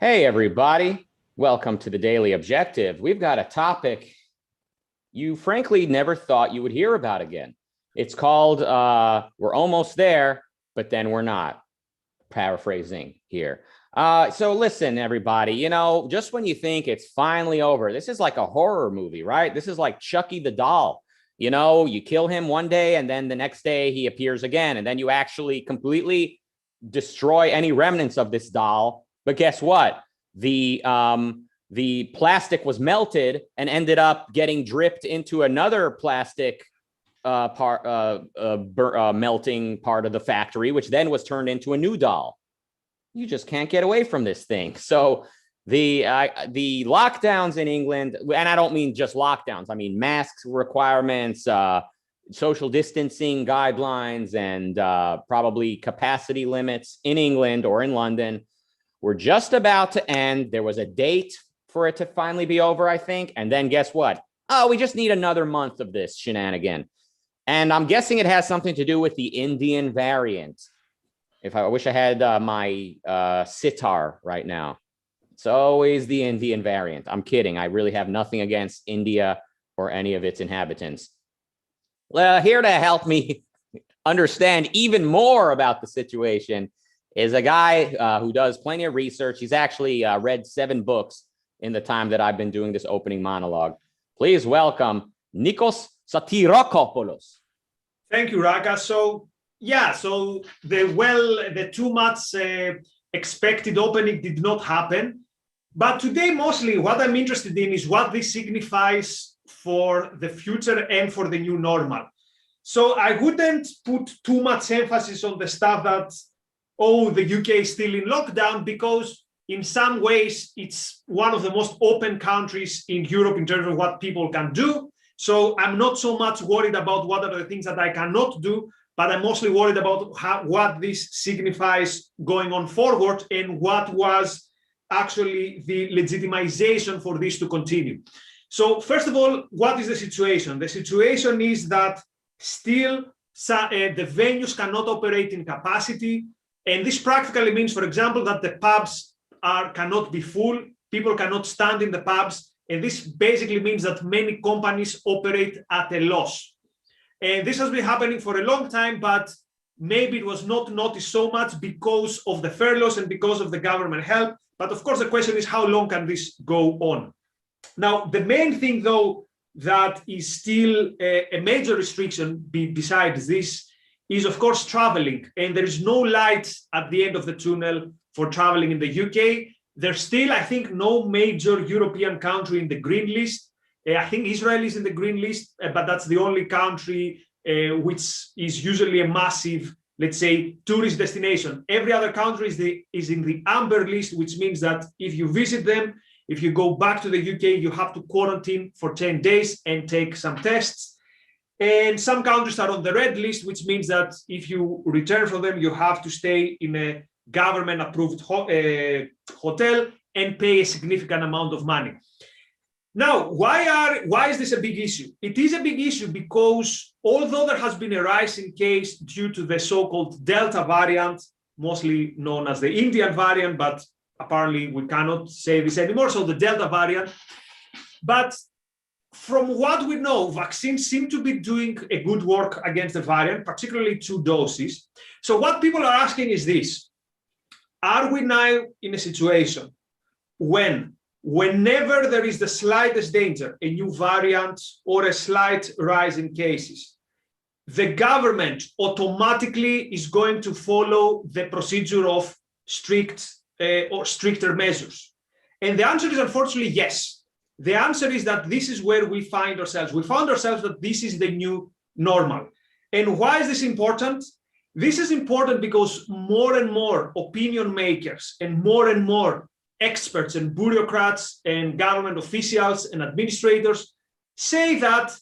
Hey, everybody. Welcome to the Daily Objective. We've got a topic you frankly never thought you would hear about again. It's called We're Almost There, but Then We're Not. Paraphrasing here. So listen, everybody, just when you think it's finally over, this is like a horror movie, right? This is like Chucky the doll. You kill him one day and then the next day he appears again. And then you actually completely destroy any remnants of this doll. But guess what? The plastic was melted and ended up getting dripped into another plastic melting part of the factory, which then was turned into a new doll. You just can't get away from this thing. So the lockdowns in England, and I don't mean just lockdowns, I mean masks requirements, social distancing guidelines, and probably capacity limits in England or in London were just about to end. There was a date for it to finally be over, I think. And then guess what? Oh, we just need another month of this shenanigan. And I'm guessing it has something to do with the Indian variant. I wish I had my sitar right now. It's always the Indian variant. I'm kidding. I really have nothing against India or any of its inhabitants. Here to help me understand even more about the situation is a guy who does plenty of research. He's actually read 7 books in the time that I've been doing this opening monologue. Please welcome Nikos Sotirakopoulos. Thank you, Rucka. So the too much expected opening did not happen. But today, mostly what I'm interested in is what this signifies for the future and for the new normal. So I wouldn't put too much emphasis on the stuff that, the UK is still in lockdown, because in some ways it's one of the most open countries in Europe in terms of what people can do. So I'm not so much worried about what are the things that I cannot do, but I'm mostly worried about what this signifies going on forward and what was actually the legitimization for this to continue. So first of all, what is the situation? The situation is that still the venues cannot operate in capacity. And this practically means, for example, that the pubs cannot be full, people cannot stand in the pubs. And this basically means that many companies operate at a loss. And this has been happening for a long time, but maybe it was not noticed so much because of the furloughs and because of the government help. But of course, the question is, how long can this go on? Now, the main thing, though, that is still a major restriction besides this is, of course, traveling. And there is no light at the end of the tunnel for traveling in the UK. There's still, I think, no major European country in the green list. I think Israel is in the green list, but that's the only country which is usually a massive, let's say, tourist destination. Every other country is in the amber list, which means that if you visit them, if you go back to the UK, you have to quarantine for 10 days and take some tests. And some countries are on the red list, which means that if you return from them, you have to stay in a government-approved hotel and pay a significant amount of money. Now, why is this a big issue? It is a big issue because although there has been a rise in case due to the so-called Delta variant, mostly known as the Indian variant, but apparently we cannot say this anymore, so the Delta variant. But from what we know, vaccines seem to be doing a good work against the variant, particularly 2 doses. So what people are asking is this: are we now in a situation whenever there is the slightest danger, a new variant or a slight rise in cases, the government automatically is going to follow the procedure of stricter measures? And the answer is unfortunately yes. The answer is that this is where we find ourselves. We found ourselves that this is the new normal. And why is this important? This is important because more and more opinion makers and more experts and bureaucrats and government officials and administrators say that,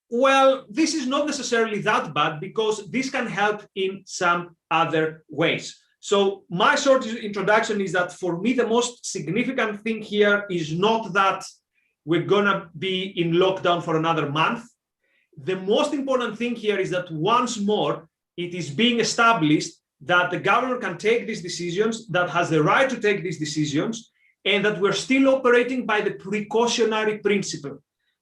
well, this is not necessarily that bad because this can help in some other ways. So my short introduction is that for me, the most significant thing here is not that we're gonna be in lockdown for another month. The most important thing here is that once more, it is being established that the government can take these decisions, that has the right to take these decisions, and that we're still operating by the precautionary principle,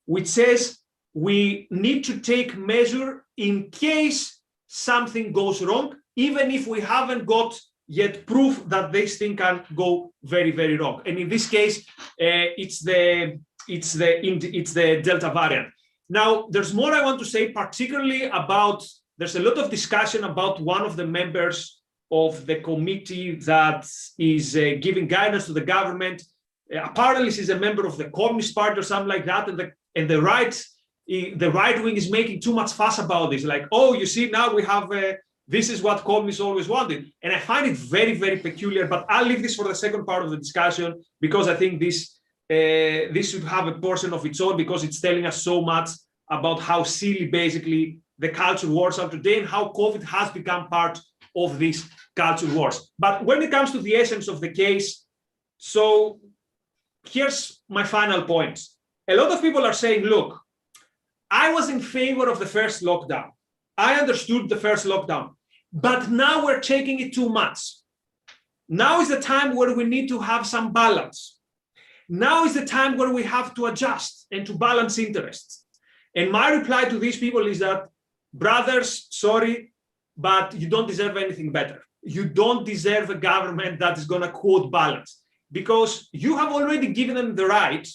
which says we need to take measure in case something goes wrong, even if we haven't got yet proof that this thing can go very, very wrong. And in this case, it's the Delta variant. Now, there's more I want to say, particularly about, there's a lot of discussion about one of the members of the committee that is giving guidance to the government. Apparently, she's a member of the Communist Party or something like that, and the right wing is making too much fuss about this. Like, oh, you see, now we have, this is what communists always wanted. And I find it very, very peculiar, but I'll leave this for the second part of the discussion, because I think this should have a portion of its own, because it's telling us so much about how silly basically the culture wars are today and how COVID has become part of these culture wars. But when it comes to the essence of the case, so here's my final point. A lot of people are saying, look, I was in favor of the first lockdown. I understood the first lockdown, but now we're taking it too much. Now is the time where we need to have some balance. Now is the time where we have to adjust and to balance interests. And my reply to these people is that, brothers, sorry, but you don't deserve anything better. You don't deserve a government that is going to quote balance, because you have already given them the right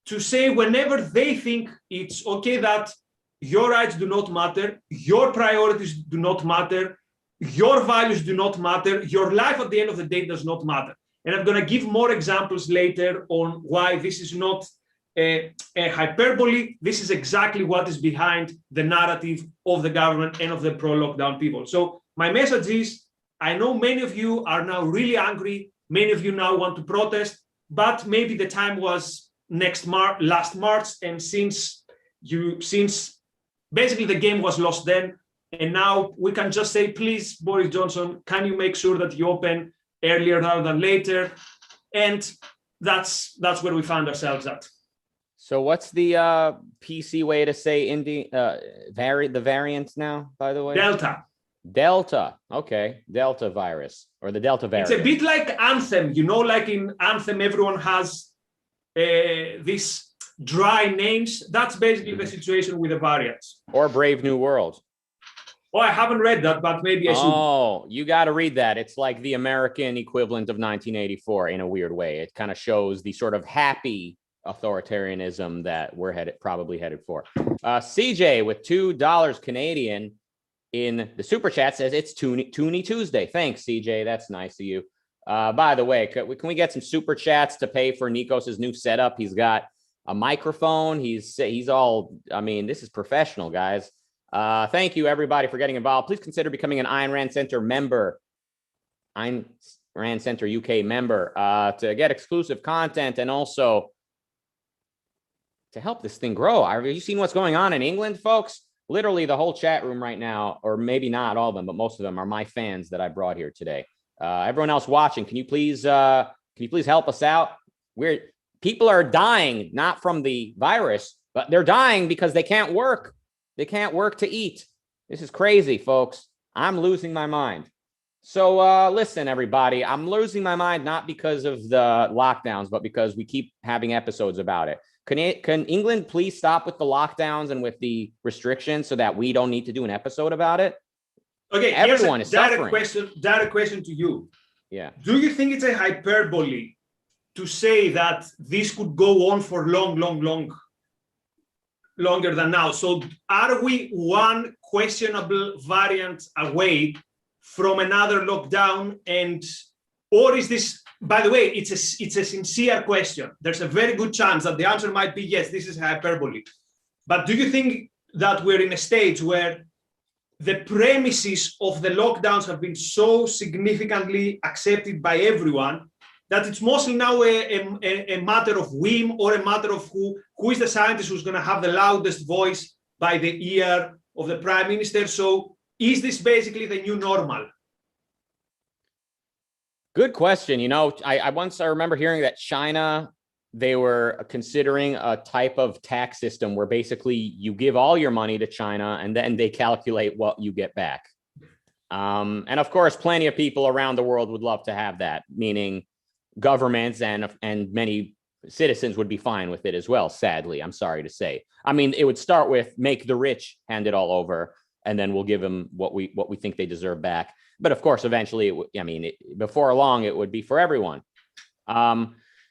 to say whenever they think it's okay that your rights do not matter, your priorities do not matter, your values do not matter, your life at the end of the day does not matter. And I'm going to give more examples later on why this is not a hyperbole. This is exactly what is behind the narrative of the government and of the pro-lockdown people. So my message is, I know many of you are now really angry. Many of you now want to protest, but maybe the time was last March, and since basically the game was lost then, and now we can just say, please, Boris Johnson, can you make sure that you open earlier rather than later? And that's where we found ourselves at. So what's the PC way to say the variant now, by the way? Delta. Okay. Delta virus, or the Delta variant. It's a bit like Anthem. You know, like in Anthem, everyone has these dry names. That's basically the situation with the variants. Or Brave New World. Oh, I haven't read that, but maybe I should. Oh, you got to read that. It's like the American equivalent of 1984 in a weird way. It kind of shows the sort of happy authoritarianism that we're probably headed for. CJ with $2 Canadian in the super chat says it's Toonie Tuesday. Thanks, CJ. That's nice of you. By the way, can we get some super chats to pay for Nikos' new setup? He's got a microphone. He's all, I mean, this is professional, guys. Thank you, everybody, for getting involved. Please consider becoming an Ayn Rand Center member, Ayn Rand Center UK member, to get exclusive content and also to help this thing grow. Have you seen what's going on in England, folks? Literally the whole chat room right now, or maybe not all of them, but most of them are my fans that I brought here today. Everyone else watching, can you please help us out? People are dying, not from the virus, but they're dying because they can't work. They can't work to eat. This is crazy, folks. I'm losing my mind. So listen, everybody, I'm losing my mind not because of the lockdowns, but because we keep having episodes about it. Can England please stop with the lockdowns and with the restrictions so that we don't need to do an episode about it? Okay, everyone is suffering. Direct question to you. Yeah. Do you think it's a hyperbole to say that this could go on for longer than now? So are we one questionable variant away from another lockdown? Or is this, by the way, it's a sincere question. There's a very good chance that the answer might be yes, this is hyperbole. But do you think that we're in a stage where the premises of the lockdowns have been so significantly accepted by everyone that it's mostly now a matter of whim, or a matter of who is the scientist who's going to have the loudest voice by the ear of the prime minister? So is this basically the new normal? Good question. You know, I remember hearing that China, they were considering a type of tax system where basically you give all your money to China and then they calculate what you get back. And of course, plenty of people around the world would love to have that, meaning governments and many citizens would be fine with it as well. Sadly, I'm sorry to say. I mean, it would start with make the rich hand it all over, and then we'll give them what we think they deserve back. But of course, eventually, before long, it would be for everyone.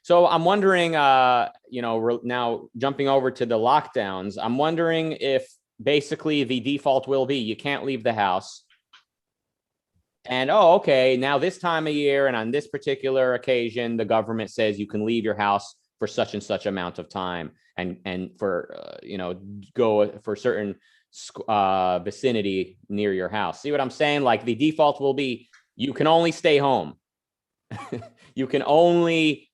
So I'm wondering, now jumping over to the lockdowns, I'm wondering if basically the default will be you can't leave the house. And, okay, now this time of year and on this particular occasion, the government says you can leave your house for such and such amount of time and for, go for certain vicinity near your house. See what I'm saying? Like the default will be you can only stay home. You can only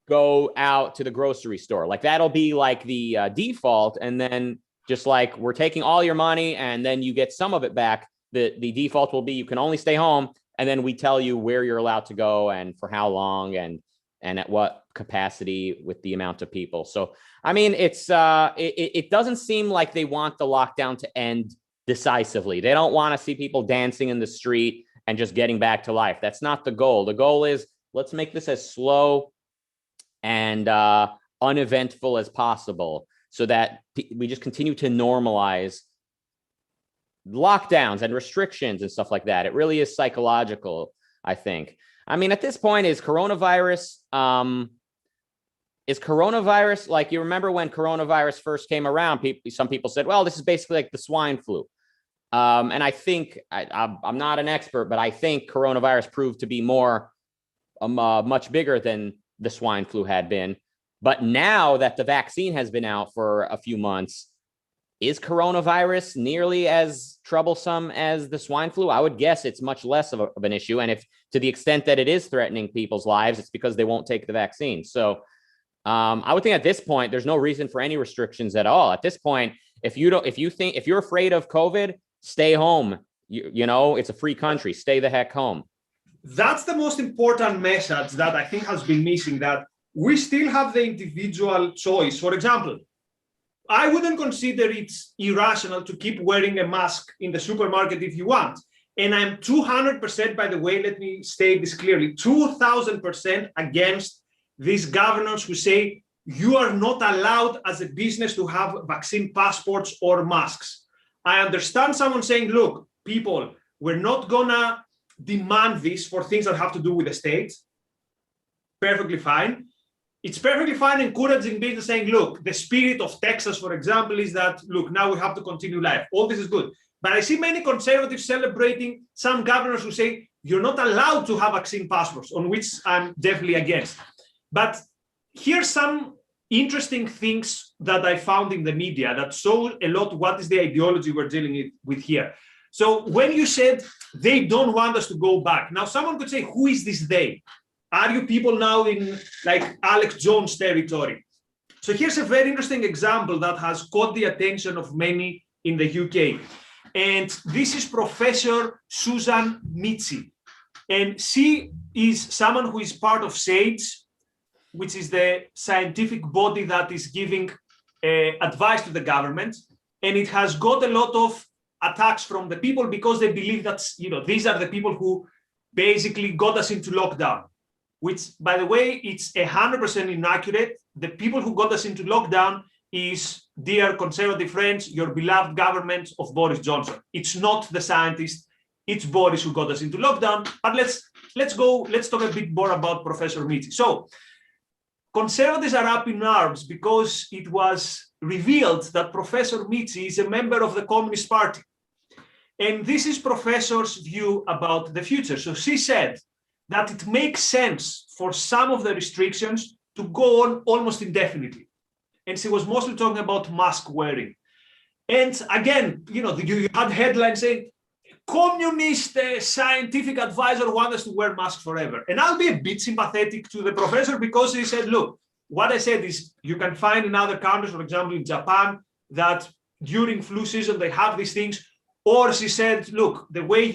go out to the grocery store. Like that'll be like the default. And then just like we're taking all your money and then you get some of it back. The default will be you can only stay home, and then we tell you where you're allowed to go and for how long and at what capacity with the amount of people. So I mean, it doesn't seem like they want the lockdown to end decisively. They don't want to see people dancing in the street and just getting back to life. That's not the goal. The goal is let's make this as slow and uneventful as possible so that we just continue to normalize lockdowns and restrictions and stuff like that. It really is psychological, I think. I mean, at this point, is coronavirus like, you remember when coronavirus first came around, some people said, well, this is basically like the swine flu. And I think, I'm not an expert, but I think coronavirus proved to be much bigger than the swine flu had been. But now that the vaccine has been out for a few months, is coronavirus nearly as troublesome as the swine flu? I would guess it's much less of an issue. And if to the extent that it is threatening people's lives, it's because they won't take the vaccine. So I would think at this point, there's no reason for any restrictions at all. At this point, if you're afraid of COVID, stay home. It's a free country. Stay the heck home. That's the most important message that I think has been missing, that we still have the individual choice. For example, I wouldn't consider it's irrational to keep wearing a mask in the supermarket if you want. And I'm 200%, by the way, let me state this clearly, 2000% against these governors who say you are not allowed as a business to have vaccine passports or masks. I understand someone saying, look, people, we're not gonna demand this for things that have to do with the states. Perfectly fine. It's perfectly fine encouraging business saying, look, the spirit of Texas, for example, is that, look, now we have to continue life. All this is good. But I see many conservatives celebrating some governors who say, you're not allowed to have vaccine passports, on which I'm definitely against. But here's some interesting things that I found in the media that show a lot what is the ideology we're dealing with here. So when you said they don't want us to go back, now someone could say, who is this they? Are you people now in like Alex Jones territory? So here's a very interesting example that has caught the attention of many in the UK. And this is Professor Susan Mizi. And she is someone who is part of SAGE, which is the scientific body that is giving advice to the government. And it has got a lot of attacks from the people because they believe that, these are the people who basically got us into lockdown, which, by the way, it's 100% inaccurate. The people who got us into lockdown is, dear conservative friends, your beloved government of Boris Johnson. It's not the scientists, it's Boris who got us into lockdown. But let's talk a bit more about Professor Mizi. So conservatives are up in arms because it was revealed that Professor Mizi is a member of the Communist Party. And this is Professor's view about the future. So she said that it makes sense for some of the restrictions to go on almost indefinitely. And she was mostly talking about mask wearing. And again, you had headlines saying, communist scientific advisor wants us to wear masks forever. And I'll be a bit sympathetic to the professor because he said, look, what I said is you can find in other countries, for example, in Japan, that during flu season, they have these things. Or she said, look, the way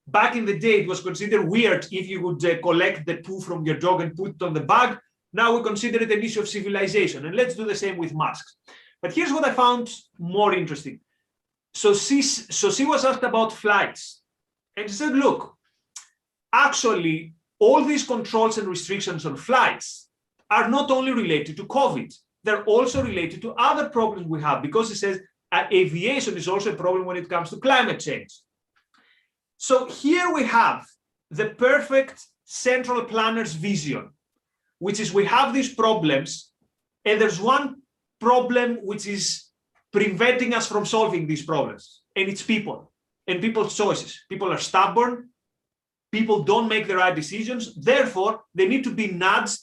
back in the day, it was considered weird if you would collect the poo from your dog and put it on the bag. Now we consider it an issue of civilization. And let's do the same with masks. But here's what I found more interesting. she was asked about flights, and she said, look, actually, all these controls and restrictions on flights are not only related to COVID, they're also related to other problems we have, because it says aviation is also a problem when it comes to climate change. So here we have the perfect central planner's vision, which is we have these problems, and there's one problem which is preventing us from solving these problems, and it's people and people's choices. People are stubborn. People don't make the right decisions. Therefore, they need to be nudged.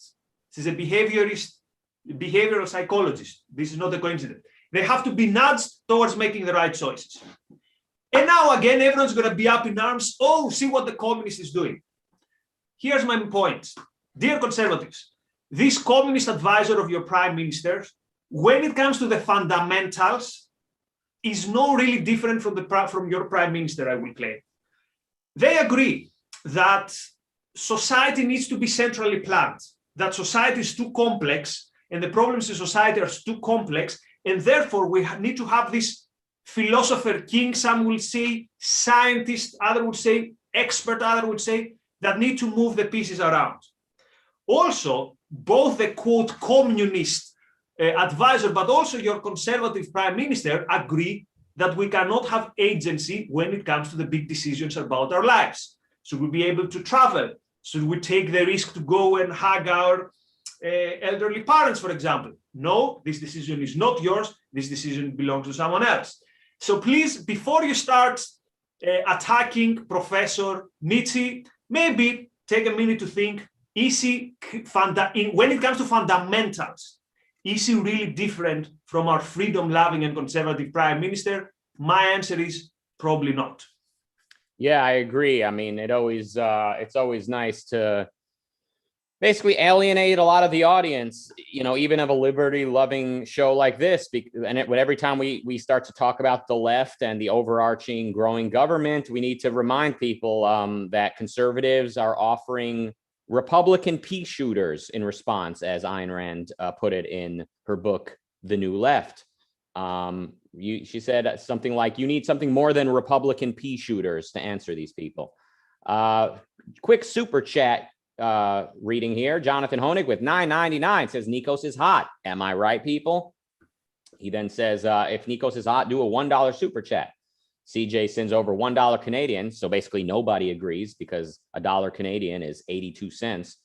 This is a behavioral psychologist. This is not a coincidence. They have to be nudged towards making the right choices. And now, again, everyone's going to be up in arms. Oh, see what the communist is doing. Here's my point. Dear conservatives, this communist advisor of your prime minister, when it comes to the fundamentals, is not really different from your prime minister, I will claim. They agree that society needs to be centrally planned, that society is too complex, and the problems in society are too complex, and therefore we need to have this philosopher king, some will say, scientist, other would say, expert, other would say, that need to move the pieces around. Also, both the quote communist advisor, but also your conservative prime minister agree that we cannot have agency when it comes to the big decisions about our lives. Should we be able to travel? Should we take the risk to go and hug our elderly parents, for example? No, this decision is not yours. This decision belongs to someone else. So please, before you start attacking Professor Nietzsche, maybe take a minute to think, when it comes to fundamentals, is he really different from our freedom-loving and conservative prime minister? My answer is probably not. Yeah, I agree. I mean, it's always nice to basically alienate a lot of the audience, even of a liberty-loving show like this. And every time we start to talk about the left and the overarching growing government, we need to remind people that conservatives are offering Republican pea shooters in response, as Ayn Rand put it in her book, The New Left. She said something like, you need something more than Republican pea shooters to answer these people. Quick super chat reading here. Jonathan Honig with $9.99 says, Nikos is hot. Am I right, people? He then says, if Nikos is hot, do a $1 super chat. CJ sends over $1 Canadian. So basically nobody agrees because $1 Canadian is 82 cents.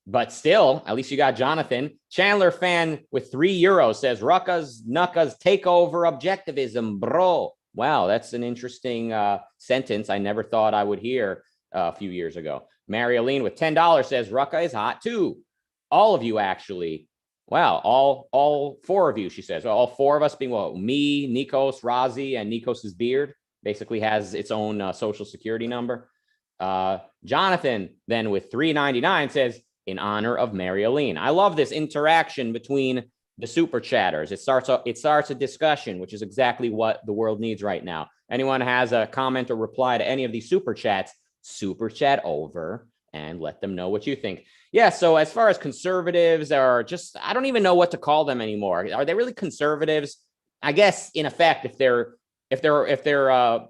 But still, at least you got Jonathan. Chandler fan with €3 says, Rucka's Nucka's takeover objectivism, bro. Wow, that's an interesting sentence I never thought I would hear a few years ago. Marialine with $10 says, Rucka is hot too. All of you, actually. Wow, all four of you, she says. All four of us being what? Me, Nikos, Razi, and Nikos's beard basically has its own social security number. Jonathan then with $3.99 says, in honor of Marialine. I love this interaction between the super chatters. It starts a discussion, which is exactly what the world needs right now. Anyone has a comment or reply to any of these super chats, super chat over and let them know what you think. Yeah, so as far as conservatives are just, I don't even know what to call them anymore. Are they really conservatives? I guess in effect, if they're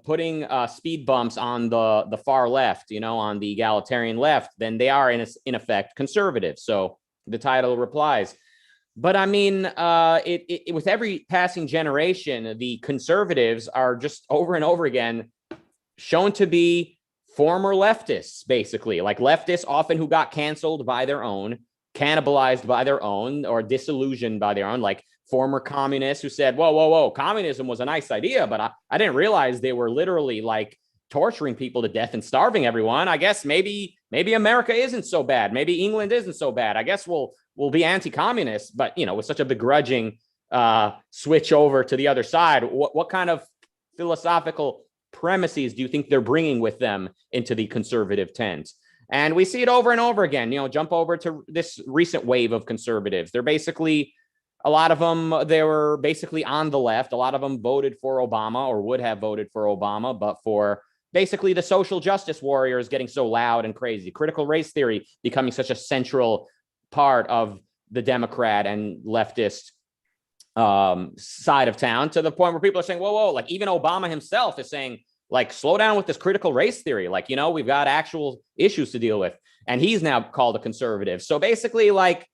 putting speed bumps on the far left, on the egalitarian left, then they are in effect conservative. So the title replies. But I mean, with every passing generation, the conservatives are just over and over again shown to be former leftists, basically, like leftists often who got canceled by their own, cannibalized by their own, or disillusioned by their own, like former communists who said, whoa, communism was a nice idea, but I didn't realize they were literally like torturing people to death and starving everyone. I guess maybe America isn't so bad. Maybe England isn't so bad. I guess we'll be anti-communist, but with such a begrudging switch over to the other side, what kind of philosophical premises do you think they're bringing with them into the conservative tent? And we see it over and over again. Jump over to this recent wave of conservatives. They're basically, a lot of them, they were basically on the left. A lot of them voted for Obama or would have voted for Obama, but for basically the social justice warriors getting so loud and crazy, critical race theory becoming such a central part of the Democrat and leftist side of town, to the point where people are saying, whoa, like even Obama himself is saying, like, slow down with this critical race theory. Like, we've got actual issues to deal with. And he's now called a conservative. So basically, like,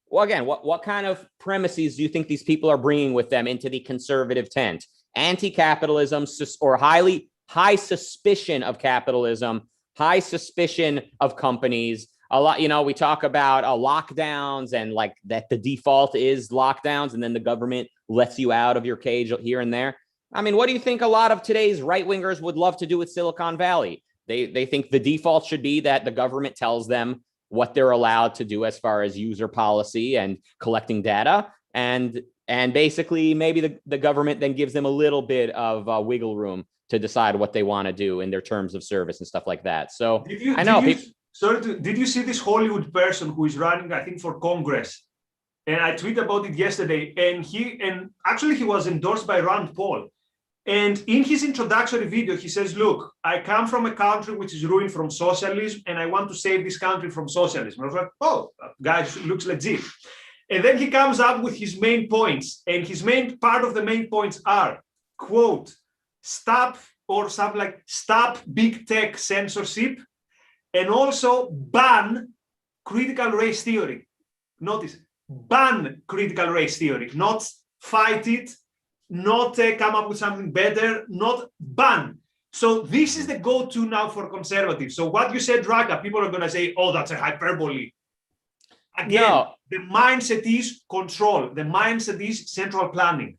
well, again, what kind of premises do you think these people are bringing with them into the conservative tent? Anti-capitalism, or high suspicion of capitalism, high suspicion of companies. A lot, we talk about lockdowns, and like that the default is lockdowns, and then the government lets you out of your cage here and there. I mean, what do you think a lot of today's right-wingers would love to do with Silicon Valley? They think the default should be that the government tells them what they're allowed to do as far as user policy and collecting data. And basically maybe the government then gives them a little bit of wiggle room to decide what they want to do in their terms of service and stuff like that. So did you see this Hollywood person who is running, I think, for Congress? And I tweeted about it yesterday. And actually he was endorsed by Rand Paul. And in his introductory video, he says, look, I come from a country which is ruined from socialism, and I want to save this country from socialism. I was like, oh, guy looks legit. And then he comes up with his main points. And his part of the main points are, quote, stop big tech censorship, and also ban critical race theory. Notice, ban critical race theory, not fight it, not come up with something better, not ban. So this is the go-to now for conservatives. So what you said, Rucka, people are going to say, oh, that's a hyperbole. Again, the mindset is control. The mindset is central planning.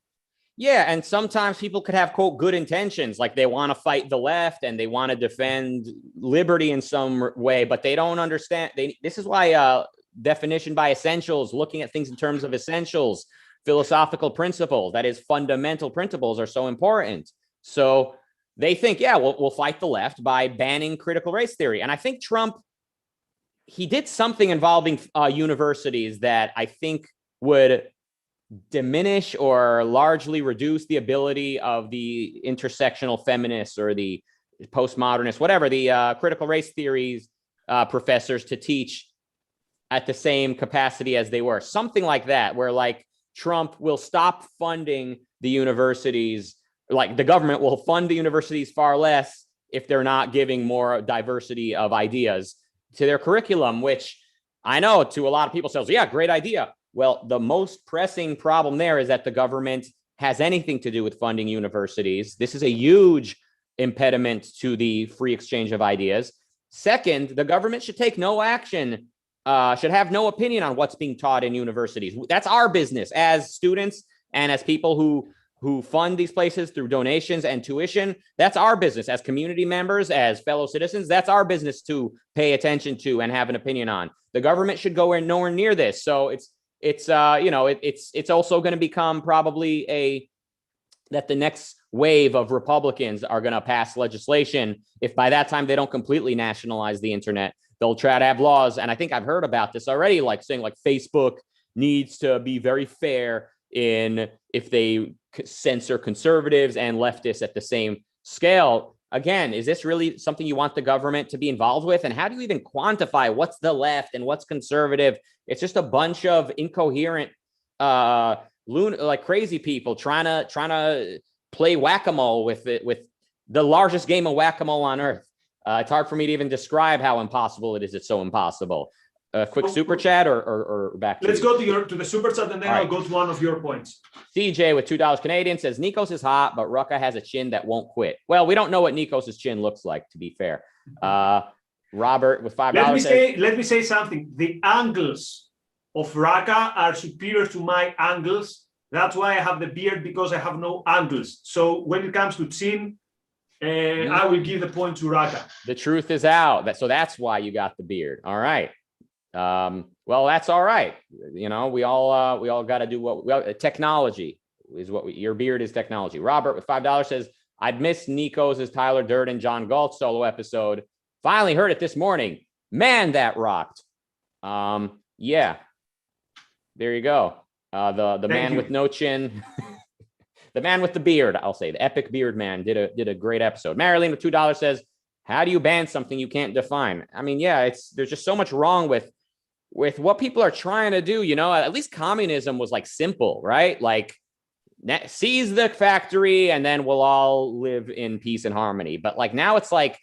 Yeah, and sometimes people could have, quote, good intentions, like they want to fight the left and they want to defend liberty in some way, but they don't understand. This is why definition by essentials, looking at things in terms of essentials, philosophical principles, that is fundamental principles, are so important. So they think, yeah, we'll fight the left by banning critical race theory. And I think Trump, he did something involving universities that I think would diminish or largely reduce the ability of the intersectional feminists or the postmodernists, whatever, the critical race theories professors to teach at the same capacity as they were. Something like that, where like Trump will stop funding the universities, like the government will fund the universities far less if they're not giving more diversity of ideas to their curriculum, which I know to a lot of people says, yeah, great idea. Well, the most pressing problem there is that the government has anything to do with funding universities. This is a huge impediment to the free exchange of ideas. Second, the government should take no action, should have no opinion on what's being taught in universities. That's our business as students and as people who fund these places through donations and tuition. That's our business as community members, as fellow citizens. That's our business to pay attention to and have an opinion on. The government should go nowhere near this. So it's also going to become probably that the next wave of Republicans are going to pass legislation. If by that time they don't completely nationalize the internet, they'll try to have laws. And I think I've heard about this already, like saying like Facebook needs to be very fair in if they censor conservatives and leftists at the same scale. Again, is this really something you want the government to be involved with? And how do you even quantify what's the left and what's conservative? It's just a bunch of incoherent, like crazy people trying to play whack-a-mole with the largest game of whack-a-mole on earth. It's hard for me to even describe how impossible it is. It's so impossible. Quick super chat or back to Let's go to the super chat, and then I'll go to one of your points. CJ with $2 Canadian says Nikos is hot, but Rucka has a chin that won't quit. Well, we don't know what Nikos's chin looks like, to be fair. Robert with $5 let me say something. The angles of Rucka are superior to my angles. That's why I have the beard, because I have no angles. So when it comes to chin, I will give the point to Rucka. The truth is out. So that's why you got the beard. All right. Well, that's all right. We all got to do technology is what your beard is technology. Robert with $5 says, I'd miss Nikos' Tyler Durden, John Galt solo episode. Finally heard it this morning. Man, that rocked. Yeah, there you go. The man with no chin, the man with the beard, I'll say the epic beard man did a great episode. Marilyn with $2 says, how do you ban something you can't define? I mean, yeah, there's just so much wrong with what people are trying to do. At least communism was like simple, right? Like seize the factory and then we'll all live in peace and harmony. But like now it's like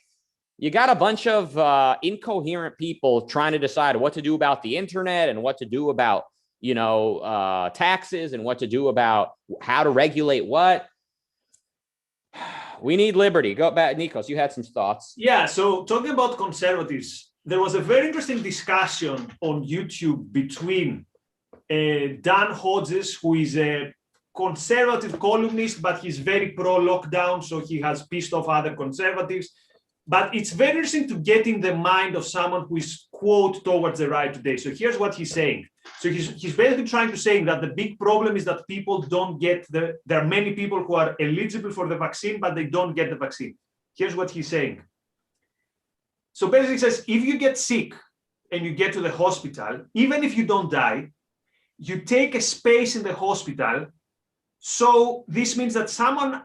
you got a bunch of incoherent people trying to decide what to do about the internet and what to do about, taxes and what to do about how to regulate what. We need liberty. Go back, Nikos, you had some thoughts. Yeah, so talking about conservatives, there was a very interesting discussion on YouTube between Dan Hodges, who is a conservative columnist, but he's very pro-lockdown, so he has pissed off other conservatives. But it's very interesting to get in the mind of someone who is, quote, towards the right today. So here's what he's saying. So he's basically trying to say that the big problem is that people don't get there are many people who are eligible for the vaccine, but they don't get the vaccine. Here's what he's saying. So basically he says, if you get sick and you get to the hospital, even if you don't die, you take a space in the hospital. So this means that someone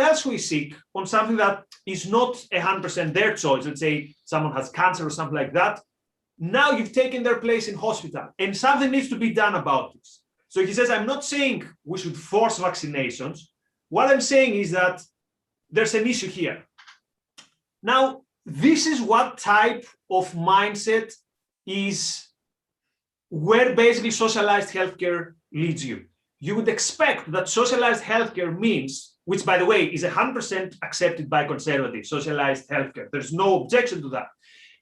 else who is sick on something that is not 100% their choice, let's say someone has cancer or something like that, now you've taken their place in hospital and something needs to be done about this. So he says, I'm not saying we should force vaccinations. What I'm saying is that there's an issue here. Now, this is what type of mindset is where basically socialized healthcare leads you. You would expect that socialized healthcare means, which by the way is 100% accepted by conservatives, socialized healthcare. There's no objection to that.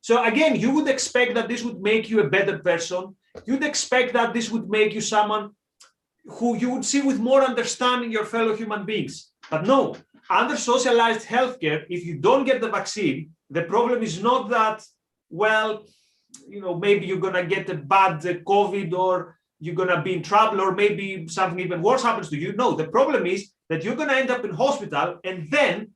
So again, you would expect that this would make you a better person. You'd expect that this would make you someone who you would see with more understanding your fellow human beings. But no, under socialized healthcare, if you don't get the vaccine, the problem is not that, well, maybe you're going to get a bad COVID or you're going to be in trouble or maybe something even worse happens to you. No, the problem is that you're going to end up in hospital and then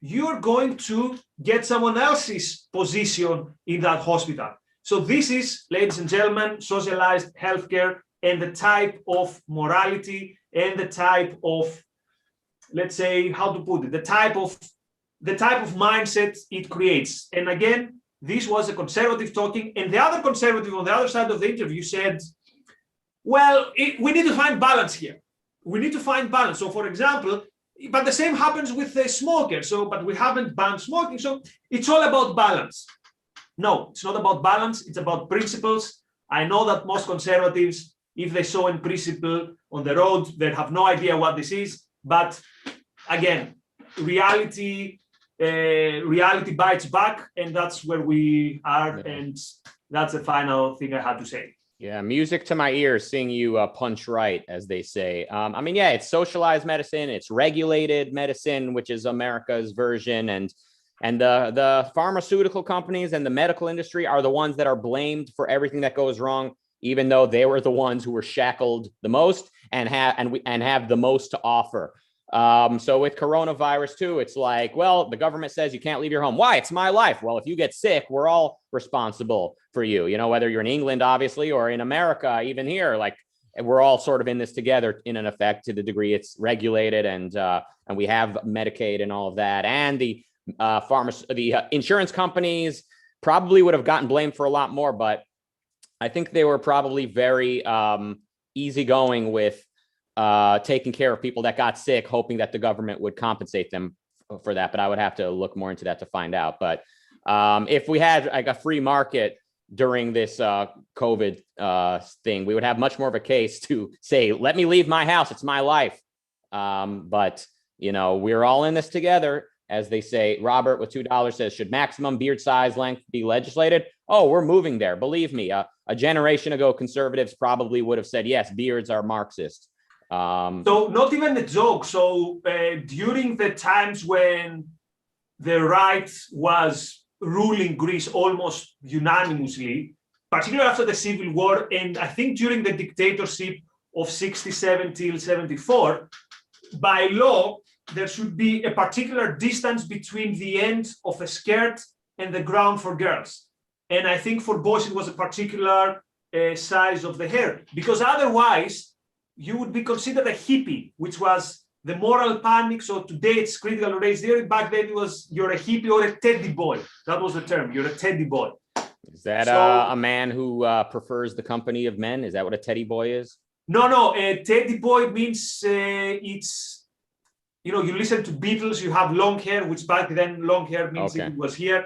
you're going to get someone else's position in that hospital. So this is, ladies and gentlemen, socialized healthcare and the type of morality and the type of, let's say, how to put it, the type of mindset it creates. And again, this was a conservative talking, and the other conservative on the other side of the interview said, well, we need to find balance here. We need to find balance. So for example, but the same happens with the smoker. So, but we haven't banned smoking. So it's all about balance. No, it's not about balance. It's about principles. I know that most conservatives, if they saw in principle on the road, they have no idea what this is. But again, reality bites back, and that's where we are. And that's the final thing I had to say. Yeah, music to my ears, seeing you punch right, as they say. It's socialized medicine, it's regulated medicine, which is America's version, and the pharmaceutical companies and the medical industry are the ones that are blamed for everything that goes wrong, even though they were the ones who were shackled the most and have the most to offer. So with coronavirus too, it's like, well, the government says you can't leave your home. Why? It's my life. Well, if you get sick, we're all responsible for you, whether you're in England, obviously, or in America, even here, like we're all sort of in this together in an effect to the degree it's regulated and we have Medicaid and all of that. And the insurance companies probably would have gotten blamed for a lot more, but I think they were probably very easygoing with taking care of people that got sick, hoping that the government would compensate them for that. But I would have to look more into that to find out. But if we had like a free market during this COVID thing, we would have much more of a case to say, let me leave my house. It's my life. But, we're all in this together. As they say, Robert with $2 says, should maximum beard size length be legislated? Oh, we're moving there. Believe me, a generation ago, conservatives probably would have said, yes, beards are Marxist. So not even a joke. So during the times when the right was ruling Greece almost unanimously, particularly after the Civil War, and I think during the dictatorship of 67 till 74, by law, there should be a particular distance between the end of a skirt and the ground for girls. And I think for boys, it was a particular size of the hair, because otherwise you would be considered a hippie, which was the moral panic. So today it's critical race theory. Back then it was you're a hippie or a teddy boy. That was the term. You're a teddy boy. Is that a man who prefers the company of men? Is that what a teddy boy is? No. Teddy boy means it's, you listen to Beatles, you have long hair, which back then long hair means Okay. it was here.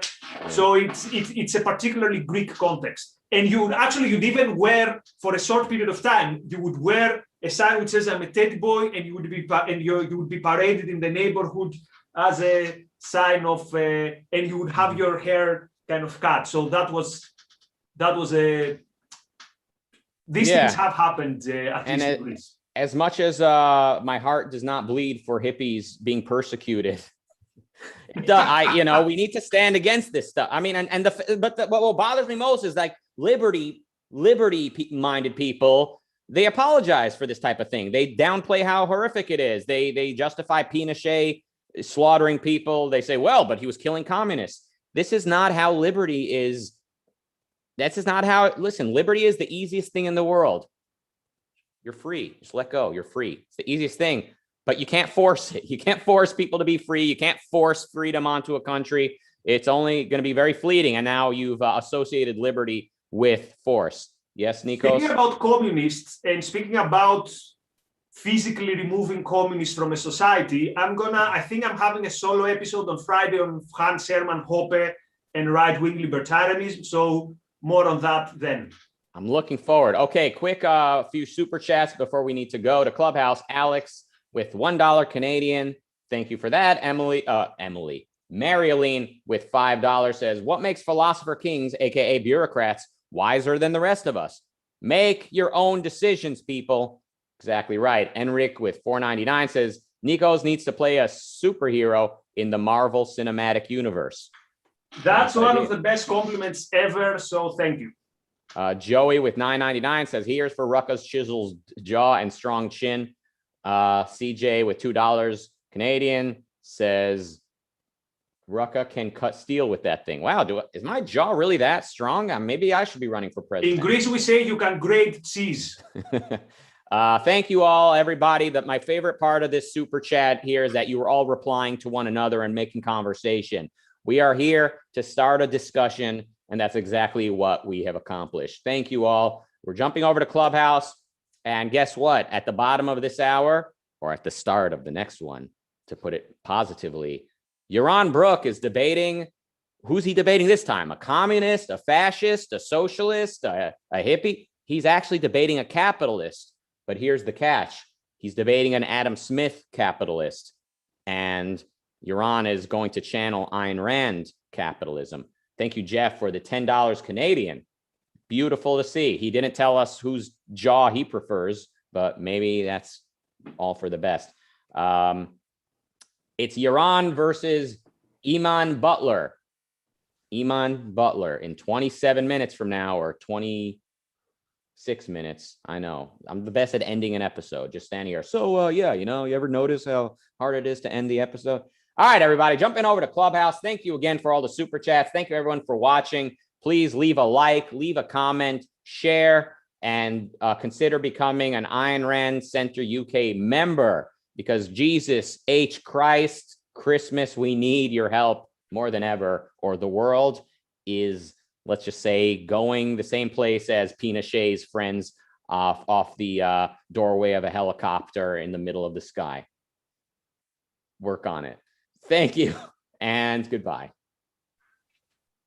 So it's a particularly Greek context. And you'd even wear, for a short period of time, you would wear a sign which says I'm a teddy boy, and you would be paraded in the neighborhood as a sign of, and you would have your hair kind of cut. So that was a. These things have happened at least in Greece. As much as my heart does not bleed for hippies being persecuted, we need to stand against this stuff. I mean, but what bothers me most is like liberty-minded people. They apologize for this type of thing. They downplay how horrific it is. They justify Pinochet slaughtering people. They say, well, but he was killing communists. This is not how liberty is. This is not how. Listen, liberty is the easiest thing in the world. You're free. Just let go. You're free. It's the easiest thing, but you can't force it. You can't force people to be free. You can't force freedom onto a country. It's only going to be very fleeting. And now you've associated liberty with force. Yes, Nikos? Speaking about communists and speaking about physically removing communists from a society, I think I'm having a solo episode on Friday on Hans Hermann Hoppe and right-wing libertarianism. So more on that then. I'm looking forward. Okay, quick few super chats before we need to go to Clubhouse. Alex with $1 Canadian. Thank you for that. Mary-Aline with $5 says, what makes philosopher kings, aka bureaucrats, wiser than the rest of us? Make your own decisions, people. Exactly right. Enric with $4.99 says, Nikos needs to play a superhero in the Marvel Cinematic Universe. That's one of the best compliments ever, so thank you. Joey with $9.99 says, here's for Rucka's chiseled jaw and strong chin. CJ with $2 Canadian says, Rucka can cut steel with that thing. Wow, is my jaw really that strong? Maybe I should be running for president. In Greece, we say you can grate cheese. Thank you all, everybody. My favorite part of this super chat here is that you were all replying to one another and making conversation. We are here to start a discussion, and that's exactly what we have accomplished. Thank you all. We're jumping over to Clubhouse, and guess what? At the bottom of this hour, or at the start of the next one, to put it positively, Yaron Brook is debating. Who's he debating this time? A communist, a fascist, a socialist, a hippie? He's actually debating a capitalist. But here's the catch. He's debating an Adam Smith capitalist. And Yaron is going to channel Ayn Rand capitalism. Thank you, Jeff, for the $10 Canadian. Beautiful to see. He didn't tell us whose jaw he prefers, but maybe that's all for the best. It's Yaron versus Iman Butler. Iman Butler in 27 minutes from now, or 26 minutes. I know. I'm the best at ending an episode, just standing here. So, yeah, you ever notice how hard it is to end the episode? All right, everybody, jumping over to Clubhouse. Thank you again for all the super chats. Thank you, everyone, for watching. Please leave a like, leave a comment, share, and consider becoming an Ayn Rand Center UK member, because Jesus H. Christ, Christmas, we need your help more than ever, or the world is, let's just say, going the same place as Pinochet's friends off the doorway of a helicopter in the middle of the sky. Work on it. Thank you, and goodbye.